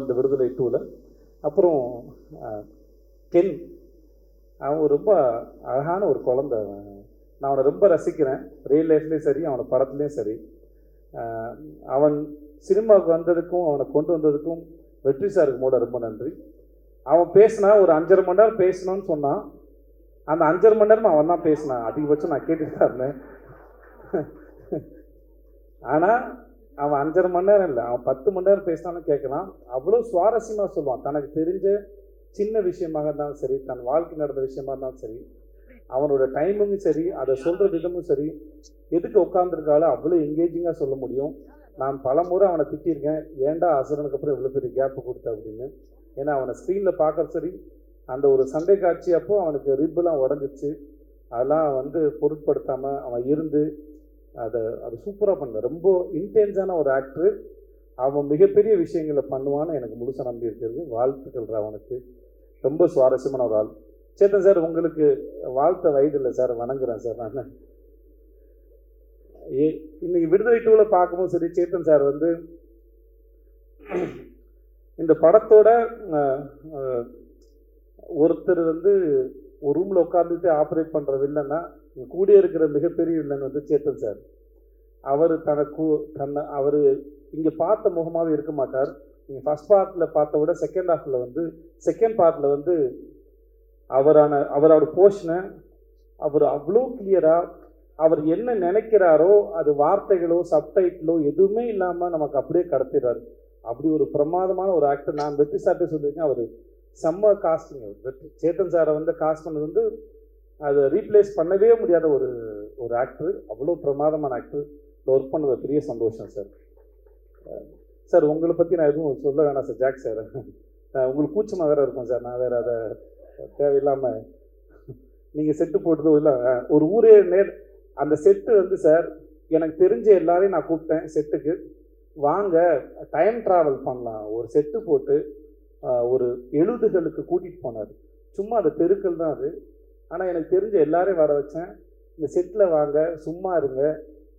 இந்த விடுதலை 2ல். அப்புறம் கென், அவன் ரொம்ப அழகான ஒரு குழந்தை. நான் அவனை ரொம்ப ரசிக்கிறேன், ரியல் லைஃப்லேயும் சரி அவனை படத்துலேயும் சரி. அவன் சினிமாவுக்கு வந்ததுக்கும் அவனை கொண்டு வந்ததுக்கும் வெற்றி சாருக்கு மூட ரொம்ப நன்றி. அவன் பேசினா ஒரு 5.5 மணி நேரம் பேசணும்னு சொன்னான். அந்த 5.5 மணி நேரம் அவன் தான் பேசினான். அதிகபட்சம் நான் கேட்டுட்டு தான் இருந்தேன். ஆனால் அவன் 5.5 மணி நேரம் இல்லை, அவன் 10 மணி நேரம் பேசினாலும் கேட்கலாம். அவ்வளோ சுவாரஸ்யமாக சொல்லுவான். தனக்கு தெரிஞ்ச சின்ன விஷயமாக இருந்தாலும் சரி, தன் வாழ்க்கை நடந்த விஷயமா இருந்தாலும் சரி, அவனோட டைமிங்கும் சரி, அதை சொல்கிற விதமும் சரி, எதுக்கு உட்காந்துருக்காலும் அவ்வளோ எங்கேஜிங்காக சொல்ல முடியும். நான் பல முறை அவனை திட்டியிருக்கேன், ஏன்டா அசுரனுக்கு அப்புறம் இவ்வளோ பெரிய கேப்பு கொடுத்த அப்படின்னு. ஏன்னா அவனை ஸ்க்ரீனில் பார்க்குற சரி, அந்த ஒரு சண்டை காட்சி அப்போ அவனுக்கு ரிப்பெல்லாம் உடஞ்சிச்சு. அதெல்லாம் பொருட்படுத்தாமல் அவன் இருந்து அது சூப்பராக பண்ண ரொம்ப இன்டென்ஸான ஒரு ஆக்டரு. அவன் மிகப்பெரிய விஷயங்களை பண்ணுவான்னு எனக்கு முழுசாக நம்பி இருக்கிறது. வாழ்த்துக்கள் அவனுக்கு. ரொம்ப சுவாரஸ்யமான ஒரு ஆள். சேத்தன் சார், உங்களுக்கு வாழ்த்த வயது இல்லை சார், வணங்குறேன் சார். நான் இன்னைக்கு விடுதலை 2ல் பார்க்கும்போது சரி, சேத்தன் சார் இந்த படத்தோட ஒருத்தர் ஒரு ரூமில் உட்காந்துட்டு ஆப்ரேட் பண்ணுற வில்லன்னா கூட இருக்கிற மிகப்பெரிய வில்லன் சேத்தன் சார். அவர் அவர் இங்கே பார்த்த முகமாகவே இருக்க மாட்டார். நீங்கள் ஃபஸ்ட் பார்ட்டில் பார்த்த விட செகண்ட் பார்ட்டில் அவரோட போர்ஷனை அவர் அவ்வளோ கிளியராக அவர் என்ன நினைக்கிறாரோ அது வார்த்தைகளோ சப்டைட்டிலோ எதுவுமே இல்லாமல் நமக்கு அப்படியே கடத்திடுறாரு. அப்படி ஒரு பிரமாதமான ஒரு ஆக்டர். நான் வெற்றி சார்ட்டே சொல்லியிருக்கேன், அவர் செம்ம காஸ்டிங். சேத்தன் சாரை காஸ்ட் பண்ணது அதை ரீப்ளேஸ் பண்ணவே முடியாத ஒரு ஆக்டர். அவ்வளோ பிரமாதமான ஆக்டர். ஒர்க் பண்ணது பெரிய சந்தோஷம் சார். சார் உங்களை பற்றி நான் எதுவும் சொல்ல வேணாம் சார். ஜாக் சார், உங்களுக்கு கூச்சமாக வேறு இருக்கும் சார். நான் வேறு அதை தேவையில்லாமல் நீங்கள் செட்டு போட்டதோ இல்லை, ஒரு ஊரே அந்த செட்டு சார், எனக்கு தெரிஞ்ச எல்லாரையும் நான் கூப்பிட்டேன் செட்டுக்கு, வாங்க டைம் ட்ராவல் பண்ணலாம். ஒரு செட்டு போட்டு ஒரு 70களுக்கு கூட்டிகிட்டு போனார். சும்மா அந்த தெருக்கள் தான் அது. ஆனால் எனக்கு தெரிஞ்ச எல்லாரையும் வர வச்சேன். இந்த செட்டில் வாங்க, சும்மா இருங்க,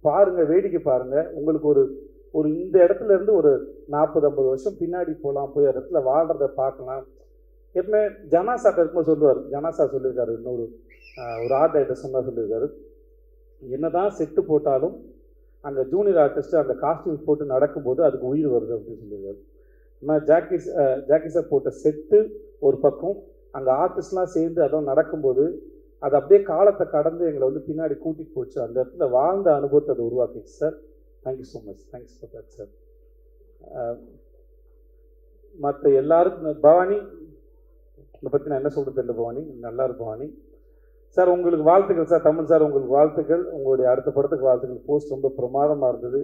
பாருங்கள், வேடிக்கை பாருங்கள். உங்களுக்கு ஒரு இந்த இடத்துல இருந்து ஒரு 40-50 வருஷம் பின்னாடி போகலாம், போய் இடத்துல வாழ்கிறத பார்க்கலாம். எப்பவுமே ஜனாசா இருக்கும்போது சொல்லுவார், ஜனாசா சொல்லியிருக்காரு, இன்னொரு ஒரு ஆர்ட் டைரக்டர் சொன்னா சொல்லியிருக்காரு, என்னதான் செட்டு போட்டாலும் அந்த ஜூனியர் ஆர்டிஸ்ட்டு அந்த காஸ்டியூம் போட்டு நடக்கும்போது அதுக்கு உயிர் வருது அப்படின்னு சொல்லியிருக்காரு. ஆனால் ஜாக்கி சார் போட்ட செட்டு ஒரு பக்கம், அங்கே ஆர்டிஸ்ட்லாம் சேர்ந்து அதுவும் நடக்கும்போது அது அப்படியே காலத்தை கடந்து எங்களை பின்னாடி கூட்டிகிட்டு போச்சு. அந்த இடத்துல வாழ்ந்த அனுபவத்தை அதை உருவாக்கிச்சு sir. Thank you so much. Thanks for that sir. மற்ற எல்லாருக்கும் பவானி இதை பற்றி நான் என்ன சொல்கிறது தெரியல. பவானி நல்லா இருக்கு. பவானி சார் உங்களுக்கு வாழ்த்துக்கள் சார். தமிழ் சார் உங்களுக்கு வாழ்த்துக்கள். உங்களுடைய அடுத்த படத்துக்கு வாழ்த்துக்கள். போஸ்ட் ரொம்ப பிரமாதமாக இருந்தது.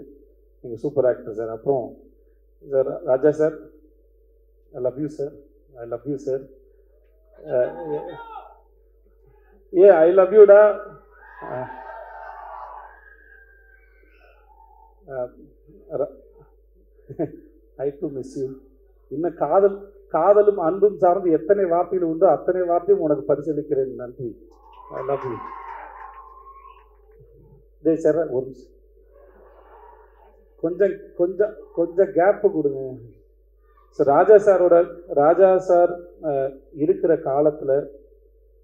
நீங்கள் சூப்பர் ஆக்டர் சார். அப்புறம் sir Raja sir, I love you sir. I love you sir. I love யூடா. I do miss you. இன்னும் காதலும் அன்பும் சார்ந்து எத்தனை வார்த்தைகள் உண்டோ அத்தனை வார்த்தையும் உனக்கு பரிசீலிக்கிறேன். நன்றி. ஐ லவ் யூ. டேய் சார், ஒரு கொஞ்சம் கேப்பு கொடுங்க சார். ராஜா சார் இருக்கிற காலத்தில்